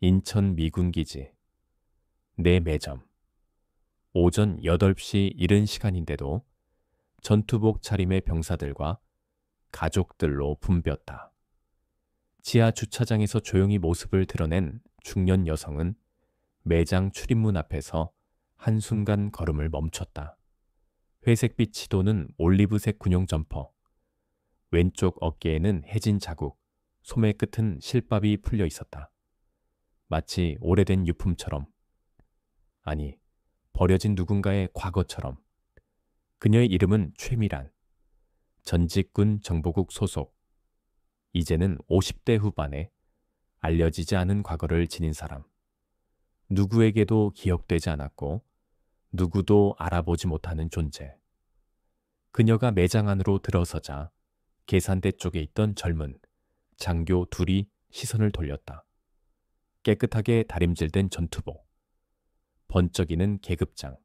인천 미군기지 내 매점. 오전 8시 이른 시간인데도 전투복 차림의 병사들과 가족들로 붐볐다. 지하 주차장에서 조용히 모습을 드러낸 중년 여성은 매장 출입문 앞에서 한순간 걸음을 멈췄다. 회색빛이 도는 올리브색 군용 점퍼, 왼쪽 어깨에는 해진 자국, 소매 끝은 실밥이 풀려 있었다. 마치 오래된 유품처럼, 아니, 버려진 누군가의 과거처럼. 그녀의 이름은 최미란, 전직군 정보국 소속, 이제는 50대 후반에 알려지지 않은 과거를 지닌 사람. 누구에게도 기억되지 않았고 누구도 알아보지 못하는 존재. 그녀가 매장 안으로 들어서자 계산대 쪽에 있던 젊은 장교 둘이 시선을 돌렸다. 깨끗하게 다림질된 전투복, 번쩍이는 계급장,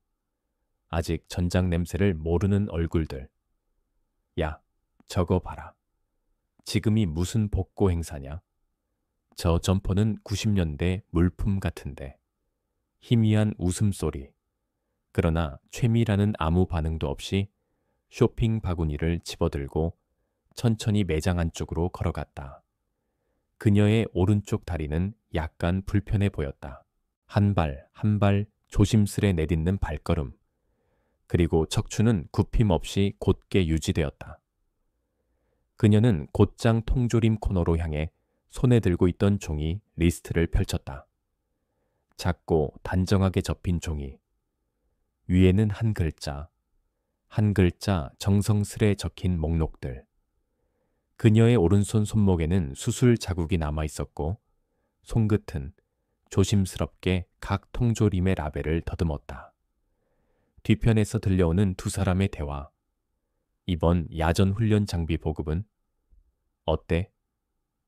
아직 전장 냄새를 모르는 얼굴들. 야, 저거 봐라. 지금이 무슨 복고 행사냐? 저 점퍼는 90년대 물품 같은데. 희미한 웃음소리. 그러나 최미라는 아무 반응도 없이 쇼핑 바구니를 집어들고 천천히 매장 안쪽으로 걸어갔다. 그녀의 오른쪽 다리는 약간 불편해 보였다. 한 발 한 발 조심스레 내딛는 발걸음. 그리고 척추는 굽힘 없이 곧게 유지되었다. 그녀는 곧장 통조림 코너로 향해 손에 들고 있던 종이 리스트를 펼쳤다. 작고 단정하게 접힌 종이. 위에는 한 글자 정성스레 적힌 목록들. 그녀의 오른손 손목에는 수술 자국이 남아 있었고 손끝은 조심스럽게 각 통조림의 라벨을 더듬었다. 뒤편에서 들려오는 두 사람의 대화. 이번 야전 훈련 장비 보급은? 어때?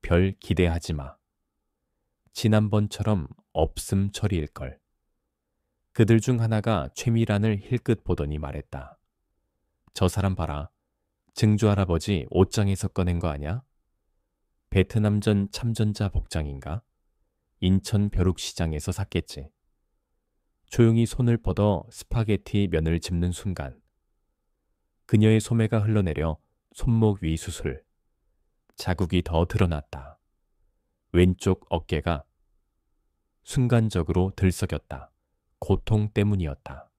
별 기대하지 마. 지난번처럼 없음 처리일걸. 그들 중 하나가 최미란을 힐끗 보더니 말했다. 저 사람 봐라. 증조 할아버지 옷장에서 꺼낸 거 아냐? 베트남전 참전자 복장인가? 인천 벼룩시장에서 샀겠지. 조용히 손을 뻗어 스파게티 면을 집는 순간 그녀의 소매가 흘러내려 손목 위 수술. 자국이 더 드러났다. 왼쪽 어깨가 순간적으로 들썩였다. 고통 때문이었다.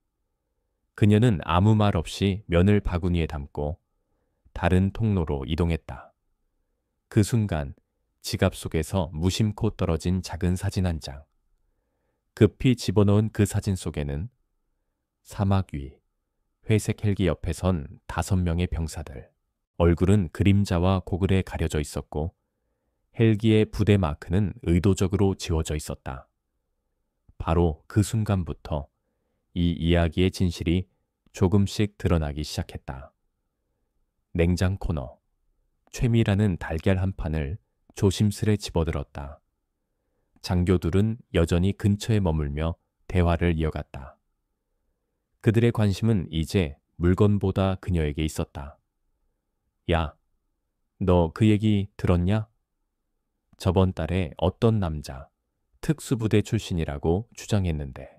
그녀는 아무 말 없이 면을 바구니에 담고 다른 통로로 이동했다. 그 순간 지갑 속에서 무심코 떨어진 작은 사진 한 장. 급히 집어넣은 그 사진 속에는 사막 위, 회색 헬기 옆에 선 5명의 병사들. 얼굴은 그림자와 고글에 가려져 있었고 헬기의 부대 마크는 의도적으로 지워져 있었다. 바로 그 순간부터 이 이야기의 진실이 조금씩 드러나기 시작했다. 냉장 코너. 최미라는 달걀 한 판을 조심스레 집어들었다. 장교들은 여전히 근처에 머물며 대화를 이어갔다. 그들의 관심은 이제 물건보다 그녀에게 있었다. 야, 너 그 얘기 들었냐? 저번 달에 어떤 남자, 특수부대 출신이라고 주장했는데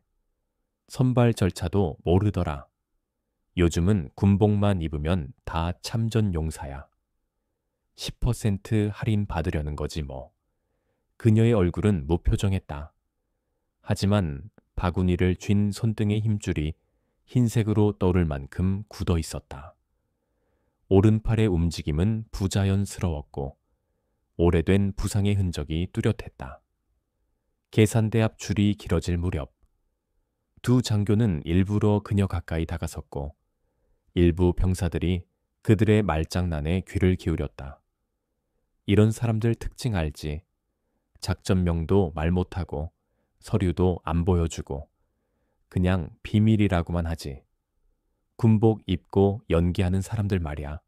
선발 절차도 모르더라. 요즘은 군복만 입으면 다 참전 용사야. 10% 할인 받으려는 거지 뭐. 그녀의 얼굴은 무표정했다. 하지만 바구니를 쥔 손등의 힘줄이 흰색으로 떠오를 만큼 굳어 있었다. 오른팔의 움직임은 부자연스러웠고 오래된 부상의 흔적이 뚜렷했다. 계산대 앞 줄이 길어질 무렵 두 장교는 일부러 그녀 가까이 다가섰고 일부 병사들이 그들의 말장난에 귀를 기울였다. 이런 사람들 특징 알지? 작전명도 말 못하고 서류도 안 보여주고 그냥 비밀이라고만 하지. 군복 입고 연기하는 사람들 말이야.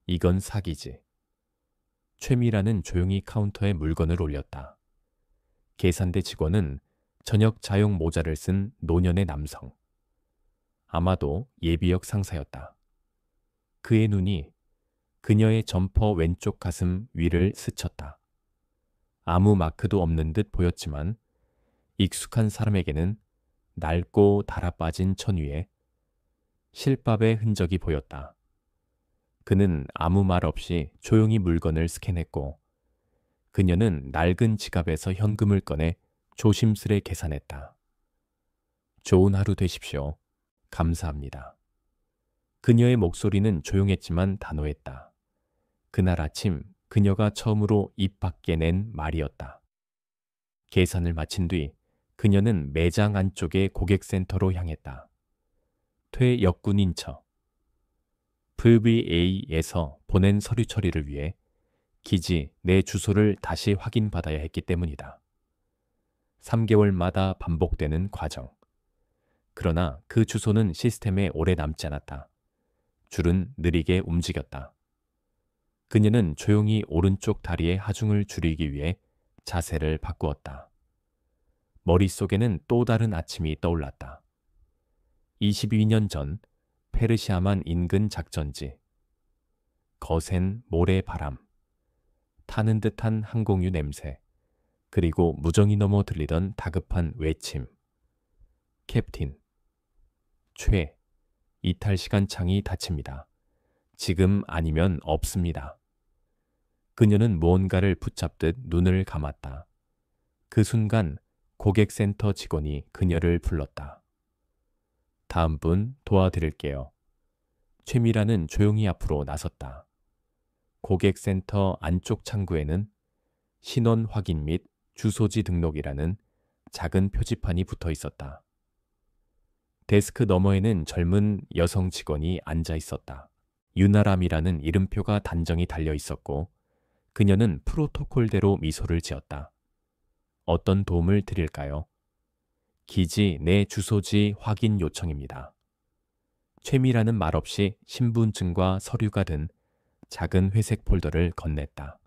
이건 사기지. 최미라는 조용히 카운터에 물건을 올렸다. 계산대 직원은 저녁 자용 모자를 쓴 노년의 남성. 아마도 예비역 상사였다. 그의 눈이 그녀의 점퍼 왼쪽 가슴 위를 스쳤다. 아무 마크도 없는 듯 보였지만 익숙한 사람에게는 낡고 달아빠진 천 위에 실밥의 흔적이 보였다. 그는 아무 말 없이 조용히 물건을 스캔했고 그녀는 낡은 지갑에서 현금을 꺼내 조심스레 계산했다. 좋은 하루 되십시오. 감사합니다. 그녀의 목소리는 조용했지만 단호했다. 그날 아침 그녀가 처음으로 입 밖에 낸 말이었다. 계산을 마친 뒤 그녀는 매장 안쪽의 고객센터로 향했다. 퇴역군인 척. VBA에서 보낸 서류 처리를 위해 기지 내 주소를 다시 확인받아야 했기 때문이다. 3개월마다 반복되는 과정. 그러나 그 주소는 시스템에 오래 남지 않았다. 줄은 느리게 움직였다. 그녀는 조용히 오른쪽 다리의 하중을 줄이기 위해 자세를 바꾸었다. 머릿속에는 또 다른 아침이 떠올랐다. 22년 전 페르시아만 인근 작전지. 거센 모래바람. 타는 듯한 항공유 냄새. 그리고 무정이 넘어 들리던 다급한 외침. 캡틴. 최. 이탈 시간 창이 닫힙니다. 지금 아니면 없습니다. 그녀는 무언가를 붙잡듯 눈을 감았다. 그 순간 고객센터 직원이 그녀를 불렀다. 다음 분 도와드릴게요. 최미라는 조용히 앞으로 나섰다. 고객센터 안쪽 창구에는 신원 확인 및 주소지 등록이라는 작은 표지판이 붙어 있었다. 데스크 너머에는 젊은 여성 직원이 앉아 있었다. 유나람이라는 이름표가 단정히 달려 있었고 그녀는 프로토콜대로 미소를 지었다. 어떤 도움을 드릴까요? 기지 내 주소지 확인 요청입니다. 최미라는 말 없이 신분증과 서류가 든 작은 회색 폴더를 건넸다.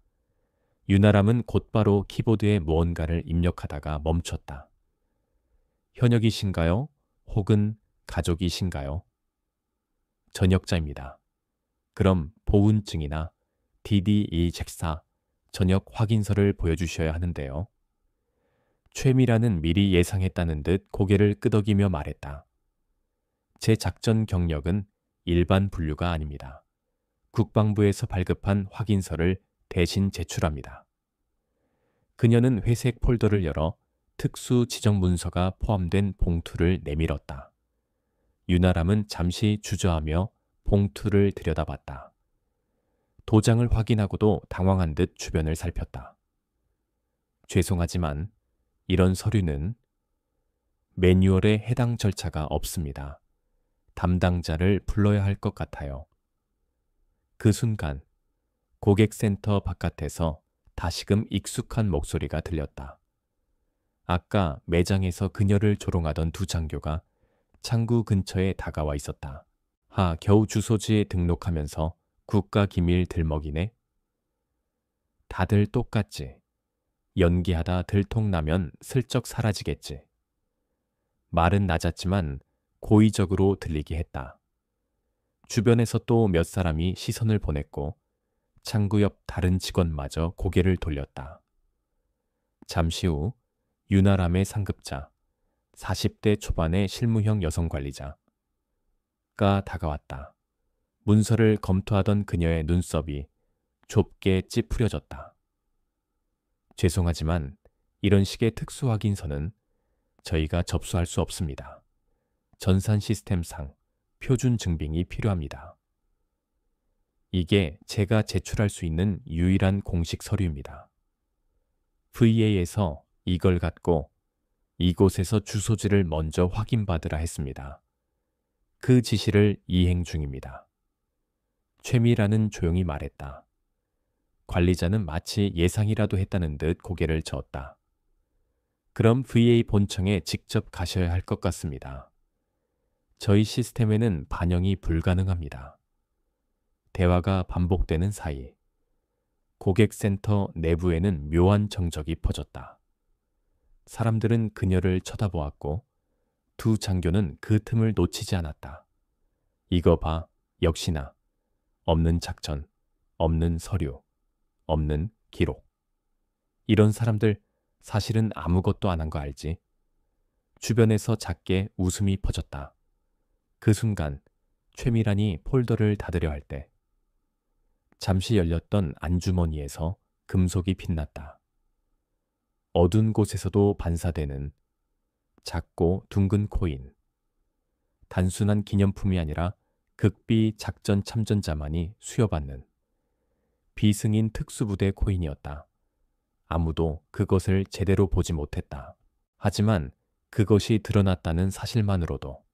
유나람은 곧바로 키보드에 무언가를 입력하다가 멈췄다. 현역이신가요? 혹은 가족이신가요? 전역자입니다. 그럼 보훈증이나 DDE 책사 전역 확인서를 보여주셔야 하는데요. 최미라는 미리 예상했다는 듯 고개를 끄덕이며 말했다. 제 작전 경력은 일반 분류가 아닙니다. 국방부에서 발급한 확인서를 대신 제출합니다. 그녀는 회색 폴더를 열어 특수 지정 문서가 포함된 봉투를 내밀었다. 유나람은 잠시 주저하며 봉투를 들여다봤다. 도장을 확인하고도 당황한 듯 주변을 살폈다. 죄송하지만 이런 서류는 매뉴얼에 해당 절차가 없습니다. 담당자를 불러야 할 것 같아요. 그 순간 고객센터 바깥에서 다시금 익숙한 목소리가 들렸다. 아까 매장에서 그녀를 조롱하던 두 장교가 창구 근처에 다가와 있었다. 겨우 주소지에 등록하면서 국가기밀 들먹이네. 다들 똑같지. 연기하다 들통나면 슬쩍 사라지겠지. 말은 낮았지만 고의적으로 들리게 했다. 주변에서 또 몇 사람이 시선을 보냈고 창구 옆 다른 직원마저 고개를 돌렸다. 잠시 후 유나람의 상급자, 40대 초반의 실무형 여성 관리자가 다가왔다. 문서를 검토하던 그녀의 눈썹이 좁게 찌푸려졌다. 죄송하지만 이런 식의 특수 확인서는 저희가 접수할 수 없습니다. 전산 시스템상 표준 증빙이 필요합니다. 이게 제가 제출할 수 있는 유일한 공식 서류입니다. VA에서 이걸 갖고 이곳에서 주소지를 먼저 확인받으라 했습니다. 그 지시를 이행 중입니다. 최미라는 조용히 말했다. 관리자는 마치 예상이라도 했다는 듯 고개를 저었다. 그럼 VA 본청에 직접 가셔야 할 것 같습니다. 저희 시스템에는 반영이 불가능합니다. 대화가 반복되는 사이 고객센터 내부에는 묘한 정적이 퍼졌다. 사람들은 그녀를 쳐다보았고 두 장교는 그 틈을 놓치지 않았다. 이거 봐, 역시나 없는 작전, 없는 서류, 없는 기록. 이런 사람들 사실은 아무것도 안 한 거 알지? 주변에서 작게 웃음이 퍼졌다. 그 순간 최미란이 폴더를 닫으려 할 때 잠시 열렸던 안주머니에서 금속이 빛났다. 어두운 곳에서도 반사되는 작고 둥근 코인. 단순한 기념품이 아니라 극비 작전 참전자만이 수여받는 비승인 특수부대 코인이었다. 아무도 그것을 제대로 보지 못했다. 하지만 그것이 드러났다는 사실만으로도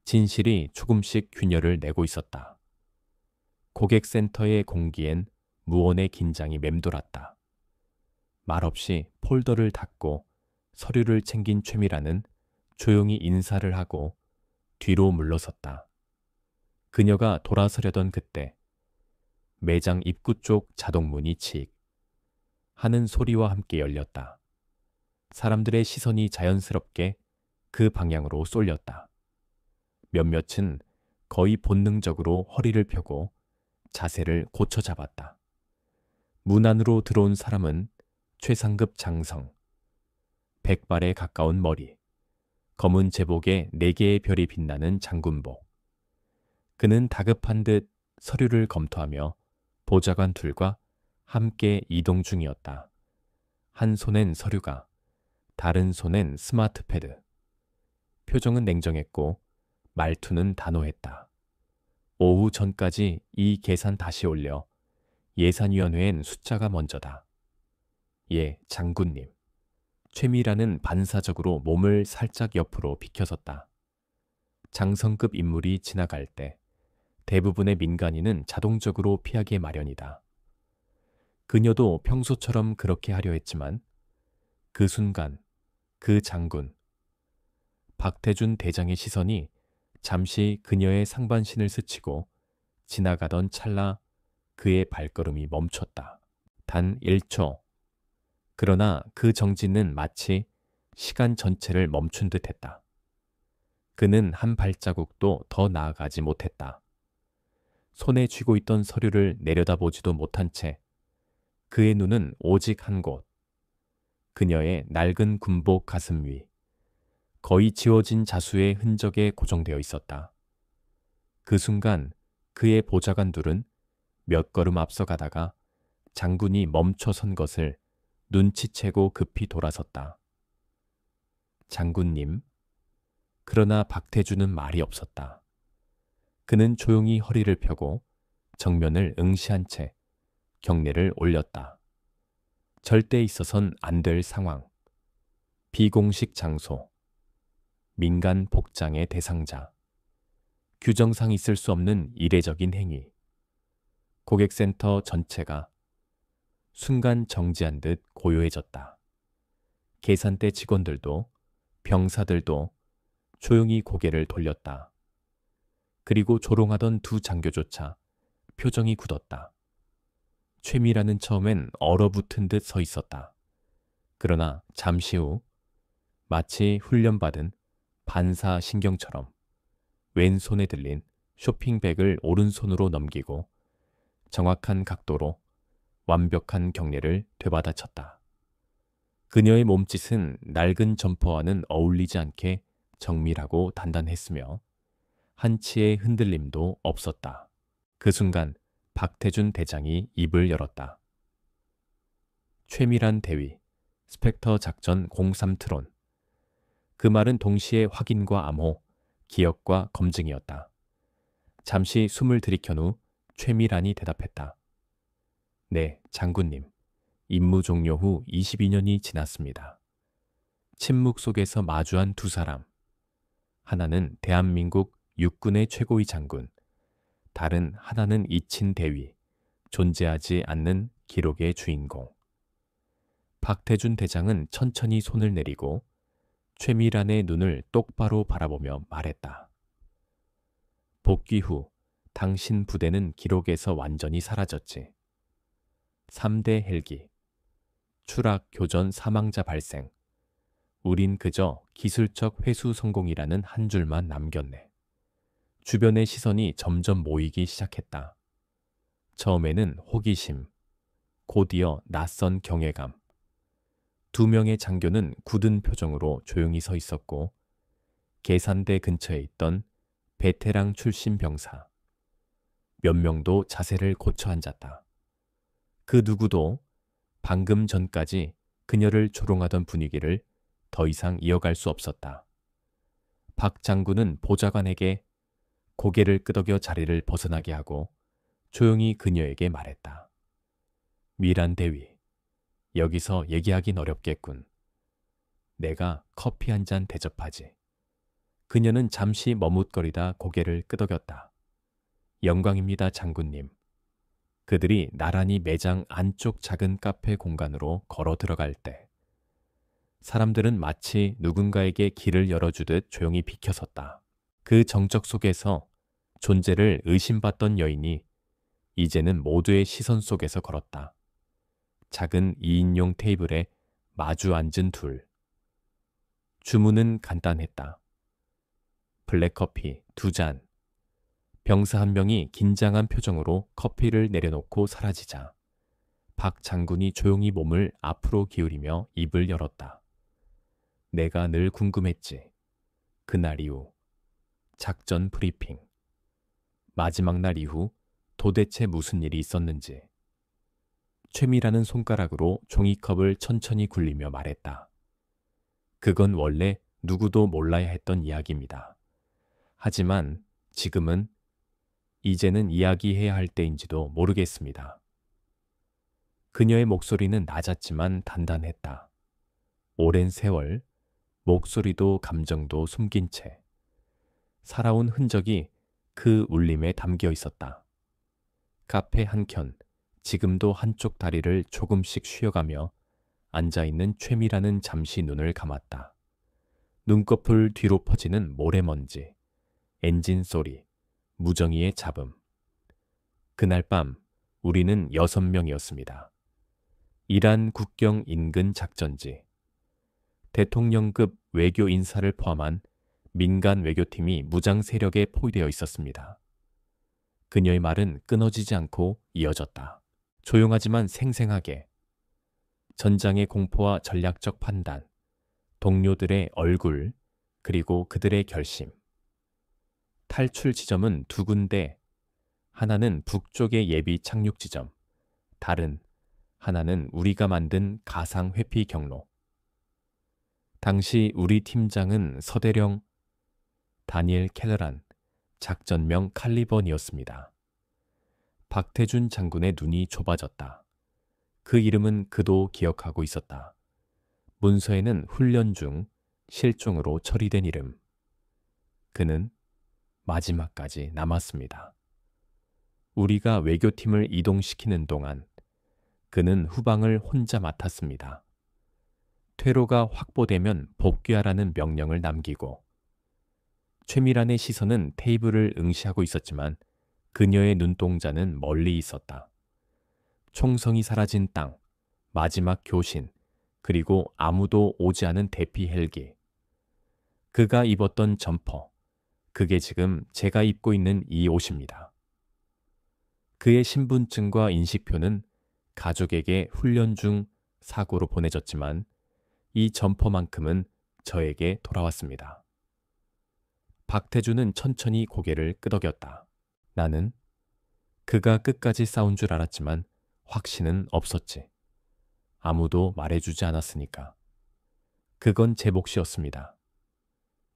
진실이 조금씩 균열을 내고 있었다. 고객센터의 공기엔 무언의 긴장이 맴돌았다. 말없이 폴더를 닫고 서류를 챙긴 최미라는 조용히 인사를 하고 뒤로 물러섰다. 그녀가 돌아서려던 그때 매장 입구 쪽 자동문이 칙 하는 소리와 함께 열렸다. 사람들의 시선이 자연스럽게 그 방향으로 쏠렸다. 몇몇은 거의 본능적으로 허리를 펴고 자세를 고쳐 잡았다. 문 안으로 들어온 사람은 최상급 장성, 100발에 가까운 머리, 검은 제복에 4개의 별이 빛나는 장군복. 그는 다급한 듯 서류를 검토하며 보좌관 둘과 함께 이동 중이었다. 한 손엔 서류가, 다른 손엔 스마트패드. 표정은 냉정했고 말투는 단호했다. 오후 전까지 이 계산 다시 올려 예산위원회엔 숫자가 먼저다. 예, 장군님. 최미라는 반사적으로 몸을 살짝 옆으로 비켜섰다. 장성급 인물이 지나갈 때 대부분의 민간인은 자동적으로 피하기 마련이다. 그녀도 평소처럼 그렇게 하려 했지만 그 순간 그 장군, 박태준 대장의 시선이 잠시 그녀의 상반신을 스치고 지나가던 찰나 그의 발걸음이 멈췄다. 단 1초. 그러나 그 정지는 마치 시간 전체를 멈춘 듯 했다. 그는 한 발자국도 더 나아가지 못했다. 손에 쥐고 있던 서류를 내려다보지도 못한 채 그의 눈은 오직 한 곳. 그녀의 낡은 군복 가슴 위. 거의 지워진 자수의 흔적에 고정되어 있었다. 그 순간 그의 보좌관 둘은 몇 걸음 앞서가다가 장군이 멈춰 선 것을 눈치채고 급히 돌아섰다. 장군님. 그러나 박태주는 말이 없었다. 그는 조용히 허리를 펴고 정면을 응시한 채 경례를 올렸다. 절대 있어선 안 될 상황. 비공식 장소. 민간 복장의 대상자. 규정상 있을 수 없는 이례적인 행위. 고객센터 전체가 순간 정지한 듯 고요해졌다. 계산대 직원들도 병사들도 조용히 고개를 돌렸다. 그리고 조롱하던 두 장교조차 표정이 굳었다. 최미라는 처음엔 얼어붙은 듯 서 있었다. 그러나 잠시 후 마치 훈련받은 반사 신경처럼 왼손에 들린 쇼핑백을 오른손으로 넘기고 정확한 각도로 완벽한 경례를 되받아쳤다. 그녀의 몸짓은 낡은 점퍼와는 어울리지 않게 정밀하고 단단했으며 한치의 흔들림도 없었다. 그 순간 박태준 대장이 입을 열었다. 최미란 대위, 스펙터 작전 03 트론. 그 말은 동시에 확인과 암호, 기억과 검증이었다. 잠시 숨을 들이켠 후 최미란이 대답했다. 네, 장군님. 임무 종료 후 22년이 지났습니다. 침묵 속에서 마주한 두 사람. 하나는 대한민국 육군의 최고위 장군, 다른 하나는 잊힌 대위, 존재하지 않는 기록의 주인공. 박태준 대장은 천천히 손을 내리고 최미란의 눈을 똑바로 바라보며 말했다. 복귀 후 당신 부대는 기록에서 완전히 사라졌지. 3대 헬기, 추락 교전 사망자 발생. 우린 그저 기술적 회수 성공이라는 한 줄만 남겼네. 주변의 시선이 점점 모이기 시작했다. 처음에는 호기심, 곧이어 낯선 경외감. 2명의 장교는 굳은 표정으로 조용히 서 있었고 계산대 근처에 있던 베테랑 출신 병사 몇 명도 자세를 고쳐 앉았다. 그 누구도 방금 전까지 그녀를 조롱하던 분위기를 더 이상 이어갈 수 없었다. 박 장군은 보좌관에게 고개를 끄덕여 자리를 벗어나게 하고 조용히 그녀에게 말했다. 미란 대위, 여기서 얘기하긴 어렵겠군. 내가 커피 한 잔 대접하지. 그녀는 잠시 머뭇거리다 고개를 끄덕였다. 영광입니다, 장군님. 그들이 나란히 매장 안쪽 작은 카페 공간으로 걸어 들어갈 때 사람들은 마치 누군가에게 길을 열어주듯 조용히 비켜섰다. 그 정적 속에서 존재를 의심받던 여인이 이제는 모두의 시선 속에서 걸었다. 작은 2인용 테이블에 마주 앉은 둘. 주문은 간단했다. 블랙커피 2잔. 병사 한 명이 긴장한 표정으로 커피를 내려놓고 사라지자 박 장군이 조용히 몸을 앞으로 기울이며 입을 열었다. 내가 늘 궁금했지. 그날 이후 작전 브리핑. 마지막 날 이후 도대체 무슨 일이 있었는지. 최미라는 손가락으로 종이컵을 천천히 굴리며 말했다. 그건 원래 누구도 몰라야 했던 이야기입니다. 하지만 지금은 이제는 이야기해야 할 때인지도 모르겠습니다. 그녀의 목소리는 낮았지만 단단했다. 오랜 세월, 목소리도 감정도 숨긴 채 살아온 흔적이 그 울림에 담겨 있었다. 카페 한켠, 지금도 한쪽 다리를 조금씩 쉬어가며 앉아있는 최미라는 잠시 눈을 감았다. 눈꺼풀 뒤로 퍼지는 모래먼지, 엔진 소리, 무정의의 잡음. 그날 밤 우리는 6명이었습니다. 이란 국경 인근 작전지. 대통령급 외교 인사를 포함한 민간 외교팀이 무장 세력에 포위되어 있었습니다. 그녀의 말은 끊어지지 않고 이어졌다. 조용하지만 생생하게. 전장의 공포와 전략적 판단, 동료들의 얼굴, 그리고 그들의 결심. 탈출 지점은 2군데, 하나는 북쪽의 예비 착륙 지점, 다른 하나는 우리가 만든 가상 회피 경로. 당시 우리 팀장은 서대령 다니엘 켈러란, 작전명 칼리번이었습니다. 박태준 장군의 눈이 좁아졌다. 그 이름은 그도 기억하고 있었다. 문서에는 훈련 중 실종으로 처리된 이름. 그는 마지막까지 남았습니다. 우리가 외교팀을 이동시키는 동안 그는 후방을 혼자 맡았습니다. 퇴로가 확보되면 복귀하라는 명령을 남기고 최미란의 시선은 테이블을 응시하고 있었지만 그녀의 눈동자는 멀리 있었다. 총성이 사라진 땅, 마지막 교신, 그리고 아무도 오지 않은 대피 헬기. 그가 입었던 점퍼, 그게 지금 제가 입고 있는 이 옷입니다. 그의 신분증과 인식표는 가족에게 훈련 중 사고로 보내졌지만 이 점퍼만큼은 저에게 돌아왔습니다. 박태준은 천천히 고개를 끄덕였다. 나는 그가 끝까지 싸운 줄 알았지만 확신은 없었지. 아무도 말해주지 않았으니까. 그건 제 몫이었습니다.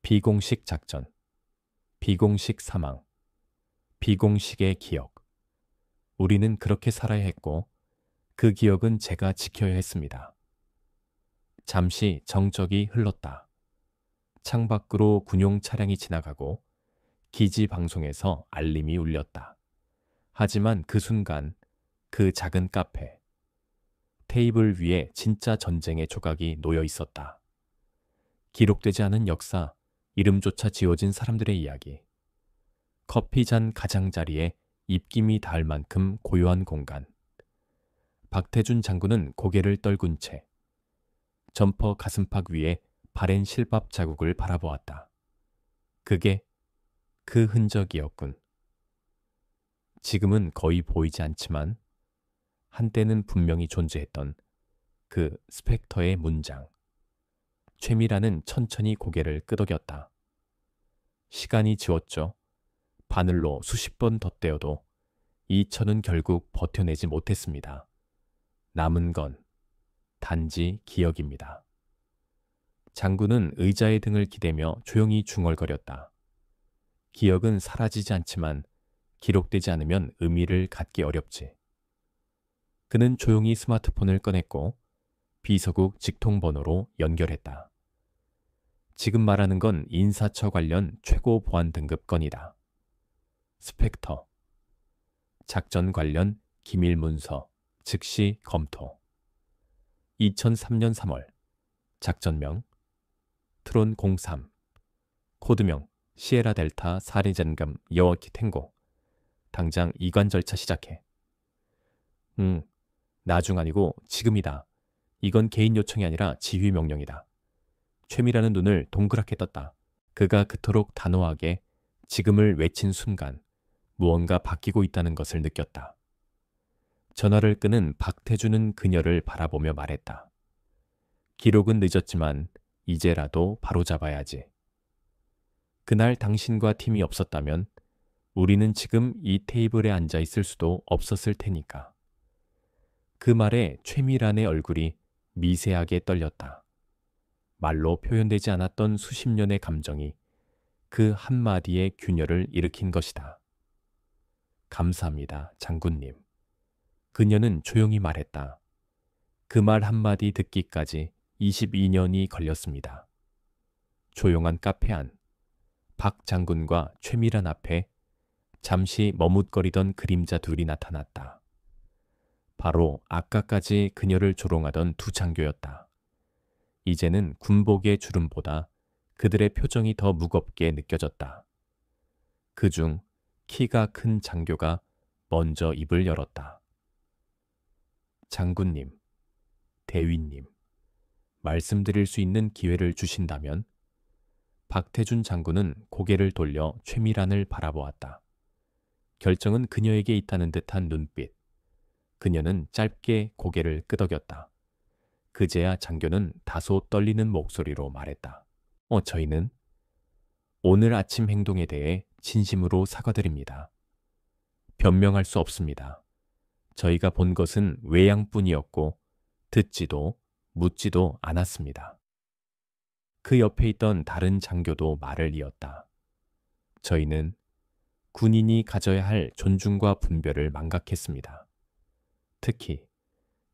비공식 작전, 비공식 사망, 비공식의 기억. 우리는 그렇게 살아야 했고 그 기억은 제가 지켜야 했습니다. 잠시 정적이 흘렀다. 창밖으로 군용 차량이 지나가고 기지 방송에서 알림이 울렸다. 하지만 그 순간 그 작은 카페, 테이블 위에 진짜 전쟁의 조각이 놓여 있었다. 기록되지 않은 역사, 이름조차 지워진 사람들의 이야기. 커피 잔 가장자리에 입김이 닿을 만큼 고요한 공간. 박태준 장군은 고개를 떨군 채 점퍼 가슴팍 위에 바랜 실밥 자국을 바라보았다. 그게 그 흔적이었군. 지금은 거의 보이지 않지만 한때는 분명히 존재했던 그 스펙터의 문장. 최미라는 천천히 고개를 끄덕였다. 시간이 지웠죠. 바늘로 수십 번 덧대어도 이 천은 결국 버텨내지 못했습니다. 남은 건 단지 기억입니다. 장군은 의자의 등을 기대며 조용히 중얼거렸다. 기억은 사라지지 않지만 기록되지 않으면 의미를 갖기 어렵지. 그는 조용히 스마트폰을 꺼냈고 비서국 직통번호로 연결했다. 지금 말하는 건 인사처 관련 최고 보안 등급 건이다. 스펙터. 작전 관련 기밀 문서, 즉시 검토. 2003년 3월. 작전명 트론 03. 코드명 시에라 델타 사리젠감 여워키 탱고. 당장 이관 절차 시작해. 나중 아니고 지금이다. 이건 개인 요청이 아니라 지휘 명령이다. 최미라는 눈을 동그랗게 떴다. 그가 그토록 단호하게 지금을 외친 순간 무언가 바뀌고 있다는 것을 느꼈다. 전화를 끄는 박태준은 그녀를 바라보며 말했다. 기록은 늦었지만 이제라도 바로잡아야지. 그날 당신과 팀이 없었다면 우리는 지금 이 테이블에 앉아 있을 수도 없었을 테니까. 그 말에 최미란의 얼굴이 미세하게 떨렸다. 말로 표현되지 않았던 수십 년의 감정이 그 한마디의 균열을 일으킨 것이다. 감사합니다, 장군님. 그녀는 조용히 말했다. 그 말 한마디 듣기까지 22년이 걸렸습니다. 조용한 카페 안, 박 장군과 최미란 앞에 잠시 머뭇거리던 그림자 둘이 나타났다. 바로 아까까지 그녀를 조롱하던 두 장교였다. 이제는 군복의 주름보다 그들의 표정이 더 무겁게 느껴졌다. 그중 키가 큰 장교가 먼저 입을 열었다. 장군님, 대위님, 말씀드릴 수 있는 기회를 주신다면? 박태준 장군은 고개를 돌려 최미란을 바라보았다. 결정은 그녀에게 있다는 듯한 눈빛. 그녀는 짧게 고개를 끄덕였다. 그제야 장교는 다소 떨리는 목소리로 말했다. 저희는 오늘 아침 행동에 대해 진심으로 사과드립니다. 변명할 수 없습니다. 저희가 본 것은 외양뿐이었고 듣지도 묻지도 않았습니다. 그 옆에 있던 다른 장교도 말을 이었다. 저희는 군인이 가져야 할 존중과 분별을 망각했습니다. 특히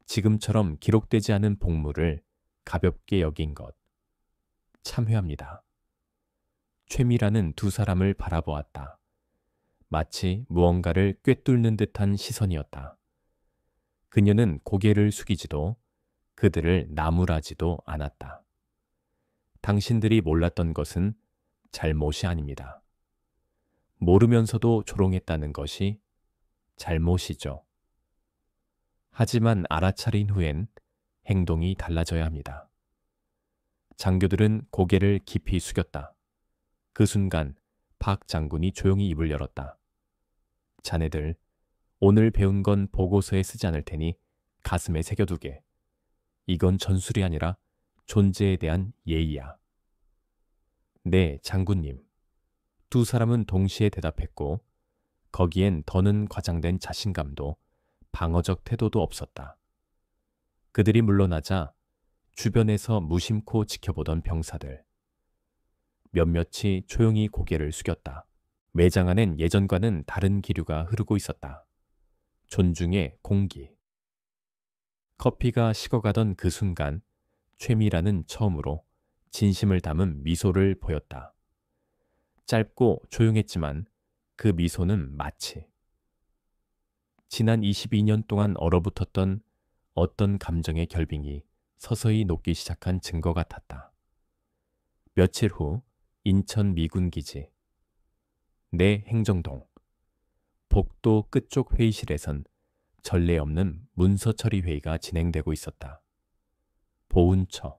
지금처럼 기록되지 않은 복무를 가볍게 여긴 것. 참회합니다. 최미라는 두 사람을 바라보았다. 마치 무언가를 꿰뚫는 듯한 시선이었다. 그녀는 고개를 숙이지도 그들을 나무라지도 않았다. 당신들이 몰랐던 것은 잘못이 아닙니다. 모르면서도 조롱했다는 것이 잘못이죠. 하지만 알아차린 후엔 행동이 달라져야 합니다. 장교들은 고개를 깊이 숙였다. 그 순간 박 장군이 조용히 입을 열었다. 자네들, 오늘 배운 건 보고서에 쓰지 않을 테니 가슴에 새겨두게. 이건 전술이 아니라 존재에 대한 예의야. 네, 장군님. 두 사람은 동시에 대답했고 거기엔 더는 과장된 자신감도 방어적 태도도 없었다. 그들이 물러나자 주변에서 무심코 지켜보던 병사들. 몇몇이 조용히 고개를 숙였다. 매장 안엔 예전과는 다른 기류가 흐르고 있었다. 존중의 공기. 커피가 식어가던 그 순간 최미라는 처음으로 진심을 담은 미소를 보였다. 짧고 조용했지만 그 미소는 마치 지난 22년 동안 얼어붙었던 어떤 감정의 결빙이 서서히 녹기 시작한 증거 같았다. 며칠 후 인천 미군기지 내 행정동 복도 끝쪽 회의실에선 전례 없는 문서 처리 회의가 진행되고 있었다. 보훈처,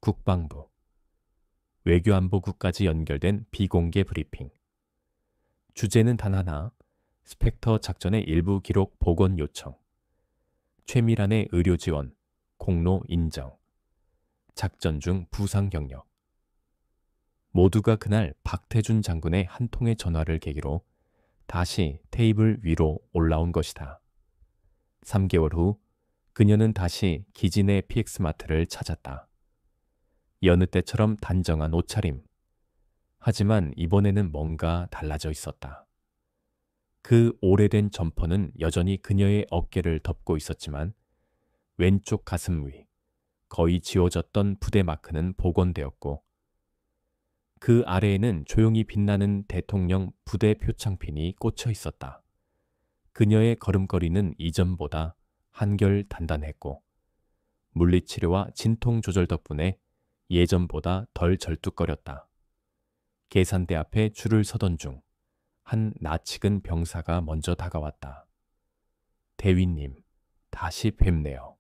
국방부, 외교안보국까지 연결된 비공개 브리핑. 주제는 단 하나, 스펙터 작전의 일부 기록 복원 요청. 최미란의 의료 지원, 공로 인정. 작전 중 부상 경력. 모두가 그날 박태준 장군의 한 통의 전화를 계기로 다시 테이블 위로 올라온 것이다. 3개월 후 그녀는 다시 기지 내 PX마트를 찾았다. 여느 때처럼 단정한 옷차림. 하지만 이번에는 뭔가 달라져 있었다. 그 오래된 점퍼는 여전히 그녀의 어깨를 덮고 있었지만 왼쪽 가슴 위, 거의 지워졌던 부대 마크는 복원되었고 그 아래에는 조용히 빛나는 대통령 부대 표창핀이 꽂혀 있었다. 그녀의 걸음걸이는 이전보다 한결 단단했고 물리치료와 진통 조절 덕분에 예전보다 덜 절뚝거렸다. 계산대 앞에 줄을 서던 중 한 낯익은 병사가 먼저 다가왔다. 대위님, 다시 뵙네요.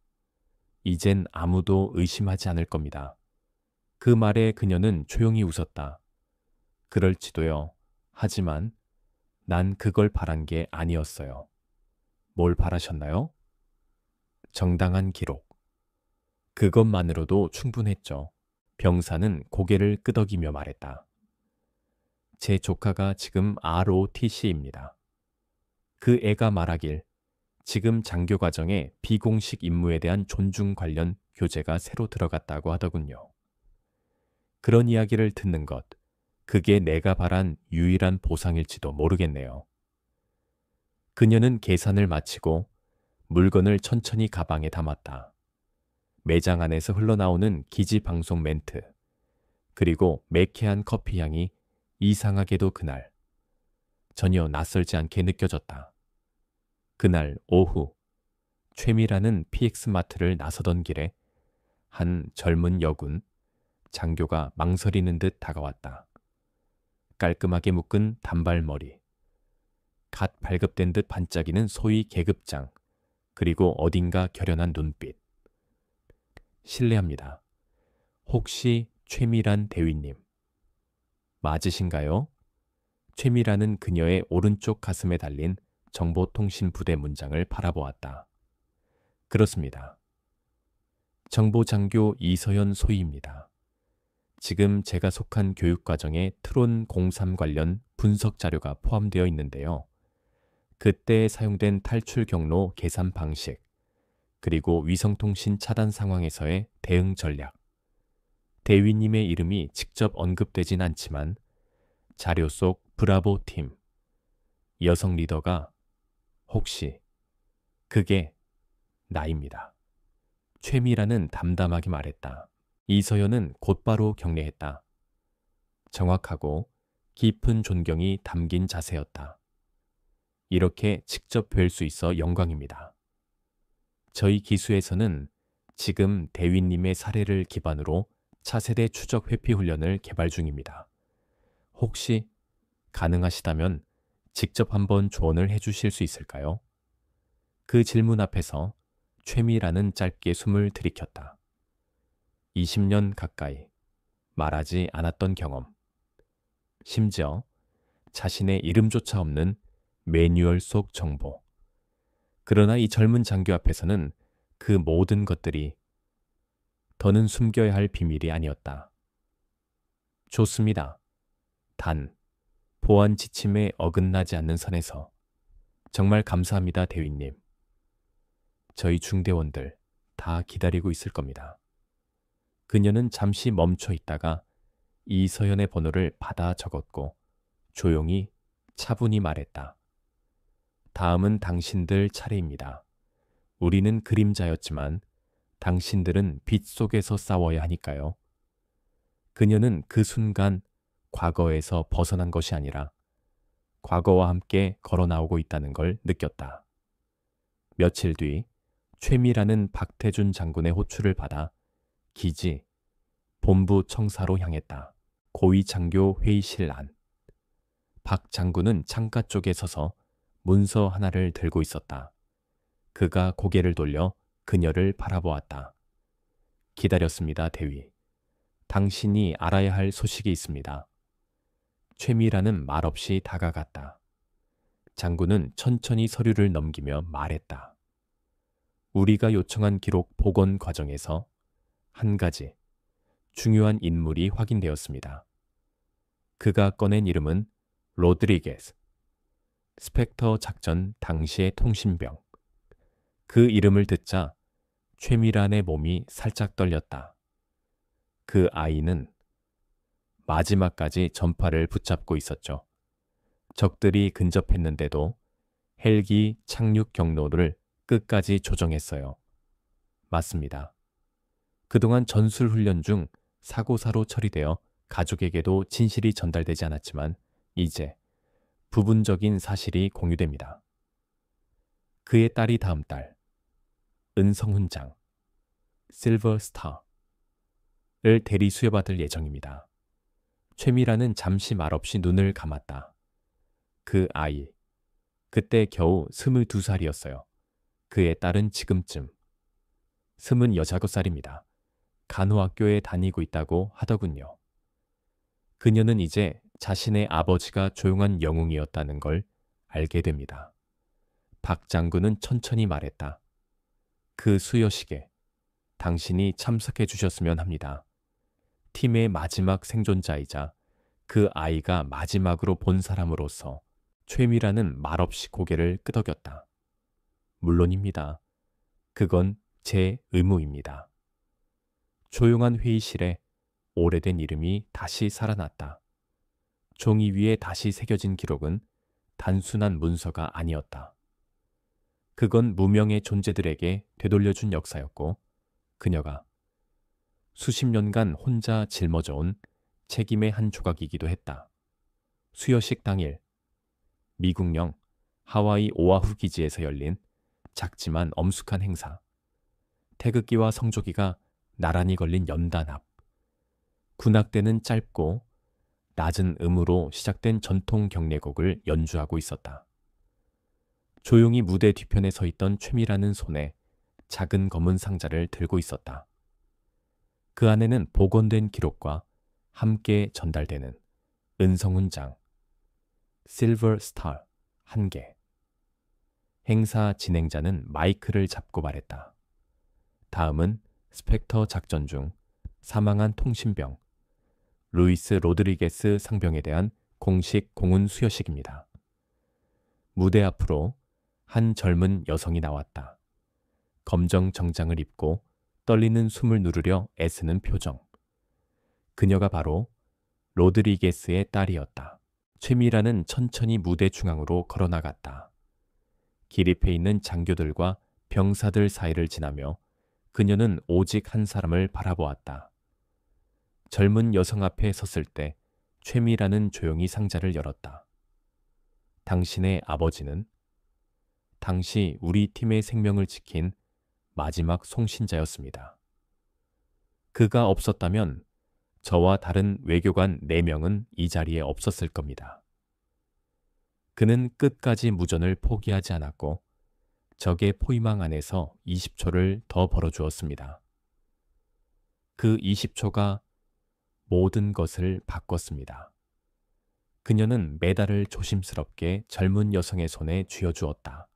이젠 아무도 의심하지 않을 겁니다. 그 말에 그녀는 조용히 웃었다. 그럴지도요. 하지만 난 그걸 바란 게 아니었어요. 뭘 바라셨나요? 정당한 기록. 그것만으로도 충분했죠. 병사는 고개를 끄덕이며 말했다. 제 조카가 지금 ROTC입니다. 그 애가 말하길 지금 장교 과정에 비공식 임무에 대한 존중 관련 교재가 새로 들어갔다고 하더군요. 그런 이야기를 듣는 것, 그게 내가 바란 유일한 보상일지도 모르겠네요. 그녀는 계산을 마치고 물건을 천천히 가방에 담았다. 매장 안에서 흘러나오는 기지 방송 멘트, 그리고 매캐한 커피 향이 이상하게도 그날 전혀 낯설지 않게 느껴졌다. 그날 오후 최미라는 PX마트를 나서던 길에 한 젊은 여군 장교가 망설이는 듯 다가왔다. 깔끔하게 묶은 단발머리, 갓 발급된 듯 반짝이는 소위 계급장, 그리고 어딘가 결연한 눈빛. 실례합니다. 혹시 최미란 대위님 맞으신가요? 최미라는 그녀의 오른쪽 가슴에 달린 정보통신부대 문장을 바라보았다. 그렇습니다. 정보장교 이서연 소희입니다. 지금 제가 속한 교육과정에 트론 03 관련 분석 자료가 포함되어 있는데요. 그때 사용된 탈출 경로 계산 방식, 그리고 위성통신 차단 상황에서의 대응 전략. 대위님의 이름이 직접 언급되진 않지만 자료 속 브라보 팀, 여성 리더가 혹시 그게 나입니다. 최미라는 담담하게 말했다. 이서연은 곧바로 격려했다. 정확하고 깊은 존경이 담긴 자세였다. 이렇게 직접 뵐 수 있어 영광입니다. 저희 기수에서는 지금 대위님의 사례를 기반으로 차세대 추적 회피 훈련을 개발 중입니다. 혹시 가능하시다면 직접 한번 조언을 해주실 수 있을까요? 그 질문 앞에서 최미라는 짧게 숨을 들이켰다. 20년 가까이 말하지 않았던 경험. 심지어 자신의 이름조차 없는 매뉴얼 속 정보. 그러나 이 젊은 장교 앞에서는 그 모든 것들이 더는 숨겨야 할 비밀이 아니었다. 좋습니다. 단, 보안 지침에 어긋나지 않는 선에서. 정말 감사합니다, 대위님. 저희 중대원들 다 기다리고 있을 겁니다. 그녀는 잠시 멈춰 있다가 이서연의 번호를 받아 적었고 조용히 차분히 말했다. 다음은 당신들 차례입니다. 우리는 그림자였지만 당신들은 빛 속에서 싸워야 하니까요. 그녀는 그 순간 과거에서 벗어난 것이 아니라 과거와 함께 걸어 나오고 있다는 걸 느꼈다. 며칠 뒤 최미라는 박태준 장군의 호출을 받아 기지, 본부 청사로 향했다. 고위 장교 회의실 안. 박 장군은 창가 쪽에 서서 문서 하나를 들고 있었다. 그가 고개를 돌려 그녀를 바라보았다. 기다렸습니다, 대위. 당신이 알아야 할 소식이 있습니다. 최미라는 말없이 다가갔다. 장군은 천천히 서류를 넘기며 말했다. 우리가 요청한 기록 복원 과정에서 한 가지 중요한 인물이 확인되었습니다. 그가 꺼낸 이름은 로드리게스, 스펙터 작전 당시의 통신병. 그 이름을 듣자 최미란의 몸이 살짝 떨렸다. 그 아이는 마지막까지 전파를 붙잡고 있었죠. 적들이 근접했는데도 헬기 착륙 경로를 끝까지 조정했어요. 맞습니다. 그동안 전술 훈련 중 사고사로 처리되어 가족에게도 진실이 전달되지 않았지만 이제 부분적인 사실이 공유됩니다. 그의 딸이 다음 달 은성훈장 실버 스타를 대리 수여받을 예정입니다. 최미라는 잠시 말없이 눈을 감았다. 그 아이, 그때 겨우 22살이었어요. 그의 딸은 지금쯤 26살입니다. 간호학교에 다니고 있다고 하더군요. 그녀는 이제 자신의 아버지가 조용한 영웅이었다는 걸 알게 됩니다. 박 장군은 천천히 말했다. 그 수여식에 당신이 참석해 주셨으면 합니다. 팀의 마지막 생존자이자 그 아이가 마지막으로 본 사람으로서 최미라는 말없이 고개를 끄덕였다. 물론입니다. 그건 제 의무입니다. 조용한 회의실에 오래된 이름이 다시 살아났다. 종이 위에 다시 새겨진 기록은 단순한 문서가 아니었다. 그건 무명의 존재들에게 되돌려준 역사였고 그녀가 수십 년간 혼자 짊어져온 책임의 한 조각이기도 했다. 수여식 당일 미국령 하와이 오아후 기지에서 열린 작지만 엄숙한 행사. 태극기와 성조기가 나란히 걸린 연단 앞. 군악대는 짧고 낮은 음으로 시작된 전통 경례곡을 연주하고 있었다. 조용히 무대 뒤편에 서 있던 최미라는 손에 작은 검은 상자를 들고 있었다. 그 안에는 복원된 기록과 함께 전달되는 은성훈장, 실버 스타 1개. 행사 진행자는 마이크를 잡고 말했다. 다음은 스펙터 작전 중 사망한 통신병 루이스 로드리게스 상병에 대한 공식 공훈 수여식입니다. 무대 앞으로 한 젊은 여성이 나왔다. 검정 정장을 입고 떨리는 숨을 누르려 애쓰는 표정. 그녀가 바로 로드리게스의 딸이었다. 최미라는 천천히 무대 중앙으로 걸어나갔다. 기립해 있는 장교들과 병사들 사이를 지나며 그녀는 오직 한 사람을 바라보았다. 젊은 여성 앞에 섰을 때 최미라는 조용히 상자를 열었다. 당신의 아버지는 당시 우리 팀의 생명을 지킨 마지막 송신자였습니다. 그가 없었다면 저와 다른 외교관 4명은 이 자리에 없었을 겁니다. 그는 끝까지 무전을 포기하지 않았고 적의 포위망 안에서 20초를 더 벌어주었습니다. 그 20초가 모든 것을 바꿨습니다. 그녀는 메달을 조심스럽게 젊은 여성의 손에 쥐어주었다.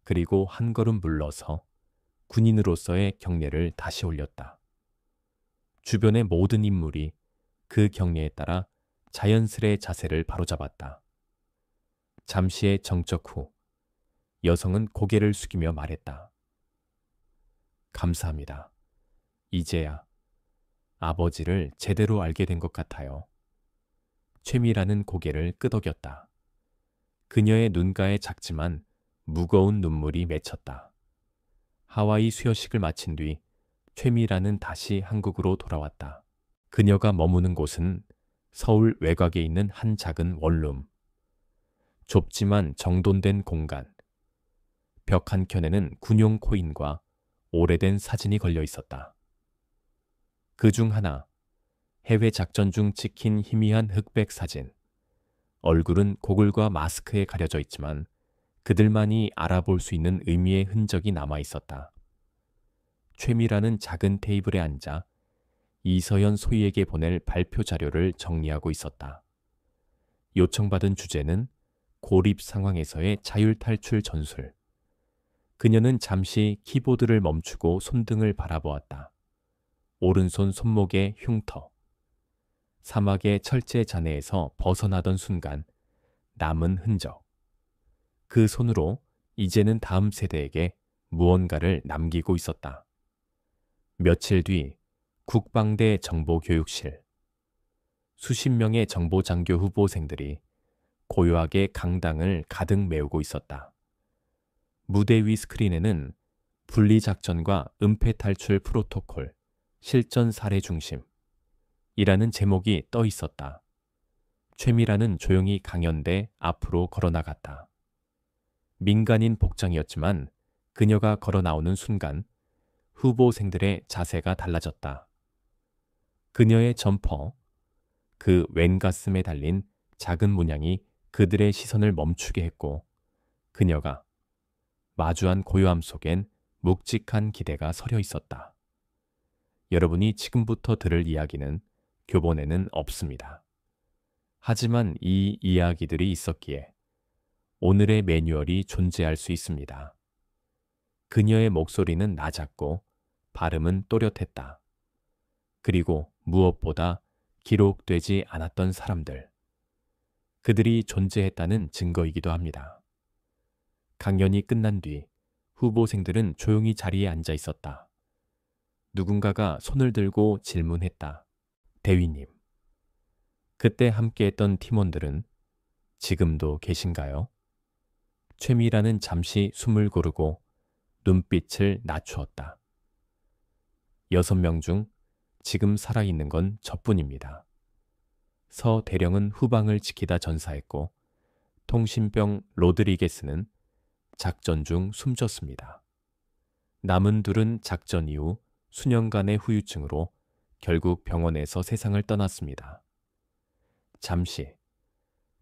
그리고 한 걸음 물러서 군인으로서의 경례를 다시 올렸다. 주변의 모든 인물이 그 경례에 따라 자연스레 자세를 바로잡았다. 잠시의 정적 후 여성은 고개를 숙이며 말했다. 감사합니다. 이제야 아버지를 제대로 알게 된 것 같아요. 최미라는 고개를 끄덕였다. 그녀의 눈가에 작지만 무거운 눈물이 맺혔다. 하와이 수여식을 마친 뒤 최미라는 다시 한국으로 돌아왔다. 그녀가 머무는 곳은 서울 외곽에 있는 한 작은 원룸. 좁지만 정돈된 공간. 벽 한켠에는 군용 코인과 오래된 사진이 걸려 있었다. 그중 하나, 해외 작전 중 찍힌 희미한 흑백 사진. 얼굴은 고글과 마스크에 가려져 있지만 그들만이 알아볼 수 있는 의미의 흔적이 남아 있었다. 최미라는 작은 테이블에 앉아 이서연 소희에게 보낼 발표 자료를 정리하고 있었다. 요청받은 주제는 고립 상황에서의 자율 탈출 전술. 그녀는 잠시 키보드를 멈추고 손등을 바라보았다. 오른손 손목의 흉터. 사막의 철제 잔해에서 벗어나던 순간 남은 흔적. 그 손으로 이제는 다음 세대에게 무언가를 남기고 있었다. 며칠 뒤 국방대 정보교육실. 수십 명의 정보장교 후보생들이 고요하게 강당을 가득 메우고 있었다. 무대 위 스크린에는 분리작전과 은폐탈출 프로토콜, 실전 사례 중심이라는 제목이 떠 있었다. 최미라는 조용히 강연대 앞으로 걸어나갔다. 민간인 복장이었지만 그녀가 걸어 나오는 순간 후보생들의 자세가 달라졌다. 그녀의 점퍼, 그 왼가슴에 달린 작은 문양이 그들의 시선을 멈추게 했고 그녀가 마주한 고요함 속엔 묵직한 기대가 서려 있었다. 여러분이 지금부터 들을 이야기는 교본에는 없습니다. 하지만 이 이야기들이 있었기에 오늘의 매뉴얼이 존재할 수 있습니다. 그녀의 목소리는 낮았고 발음은 또렷했다. 그리고 무엇보다 기록되지 않았던 사람들. 그들이 존재했다는 증거이기도 합니다. 강연이 끝난 뒤 후보생들은 조용히 자리에 앉아 있었다. 누군가가 손을 들고 질문했다. 대위님, 그때 함께했던 팀원들은 지금도 계신가요? 최미라는 잠시 숨을 고르고 눈빛을 낮추었다. 6명 중 지금 살아있는 건 저뿐입니다. 서 대령은 후방을 지키다 전사했고 통신병 로드리게스는 작전 중 숨졌습니다. 남은 둘은 작전 이후 수년간의 후유증으로 결국 병원에서 세상을 떠났습니다. 잠시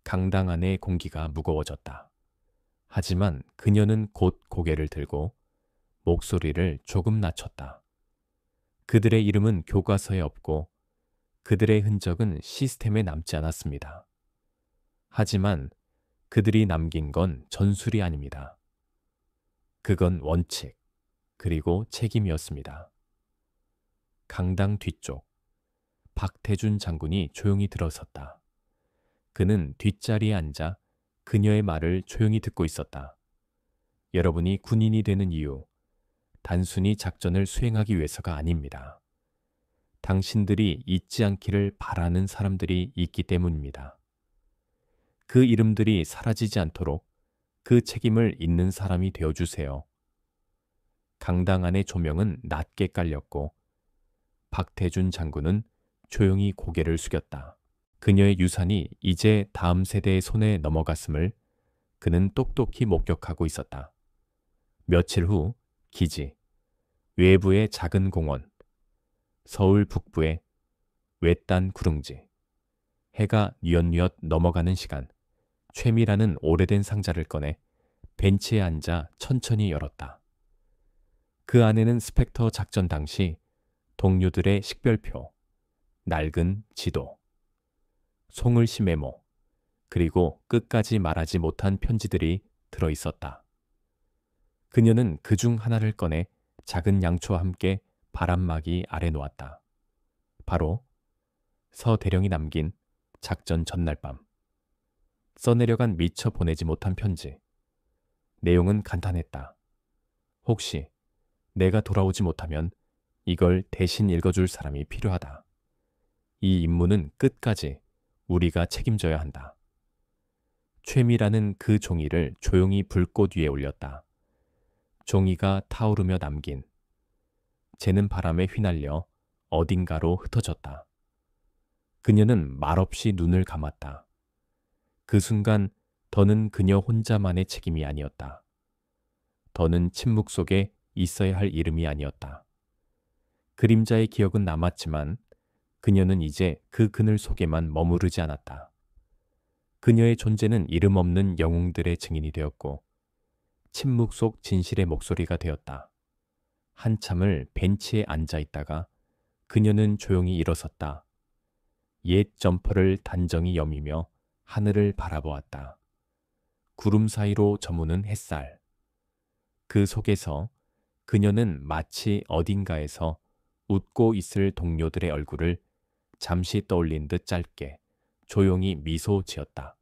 강당 안의 공기가 무거워졌다. 하지만 그녀는 곧 고개를 들고 목소리를 조금 낮췄다. 그들의 이름은 교과서에 없고 그들의 흔적은 시스템에 남지 않았습니다. 하지만 그들이 남긴 건 전술이 아닙니다. 그건 원칙, 그리고 책임이었습니다. 강당 뒤쪽, 박태준 장군이 조용히 들어섰다. 그는 뒷자리에 앉아 그녀의 말을 조용히 듣고 있었다. 여러분이 군인이 되는 이유, 단순히 작전을 수행하기 위해서가 아닙니다. 당신들이 잊지 않기를 바라는 사람들이 있기 때문입니다. 그 이름들이 사라지지 않도록 그 책임을 잇는 사람이 되어주세요. 강당 안의 조명은 낮게 깔렸고 박태준 장군은 조용히 고개를 숙였다. 그녀의 유산이 이제 다음 세대의 손에 넘어갔음을 그는 똑똑히 목격하고 있었다. 며칠 후 기지, 외부의 작은 공원, 서울 북부의 외딴 구릉지. 해가 뉘엿뉘엿 넘어가는 시간, 최미라는 오래된 상자를 꺼내 벤치에 앉아 천천히 열었다. 그 안에는 스펙터 작전 당시 동료들의 식별표, 낡은 지도, 송을시 메모, 그리고 끝까지 말하지 못한 편지들이 들어 있었다. 그녀는 그중 하나를 꺼내 작은 양초와 함께 바람막이 아래 놓았다. 바로 서 대령이 남긴 작전 전날 밤 써내려간 미처 보내지 못한 편지. 내용은 간단했다. 혹시 내가 돌아오지 못하면 이걸 대신 읽어줄 사람이 필요하다. 이 임무는 끝까지 우리가 책임져야 한다. 최미라는 그 종이를 조용히 불꽃 위에 올렸다. 종이가 타오르며 남긴. 쟤는 바람에 휘날려 어딘가로 흩어졌다. 그녀는 말없이 눈을 감았다. 그 순간 더는 그녀 혼자만의 책임이 아니었다. 더는 침묵 속에 있어야 할 이름이 아니었다. 그림자의 기억은 남았지만 그녀는 이제 그 그늘 속에만 머무르지 않았다. 그녀의 존재는 이름 없는 영웅들의 증인이 되었고 침묵 속 진실의 목소리가 되었다. 한참을 벤치에 앉아 있다가 그녀는 조용히 일어섰다. 옛 점퍼를 단정히 여미며 하늘을 바라보았다. 구름 사이로 저무는 햇살. 그 속에서 그녀는 마치 어딘가에서 웃고 있을 동료들의 얼굴을 잠시 떠올린 듯 짧게 조용히 미소 지었다.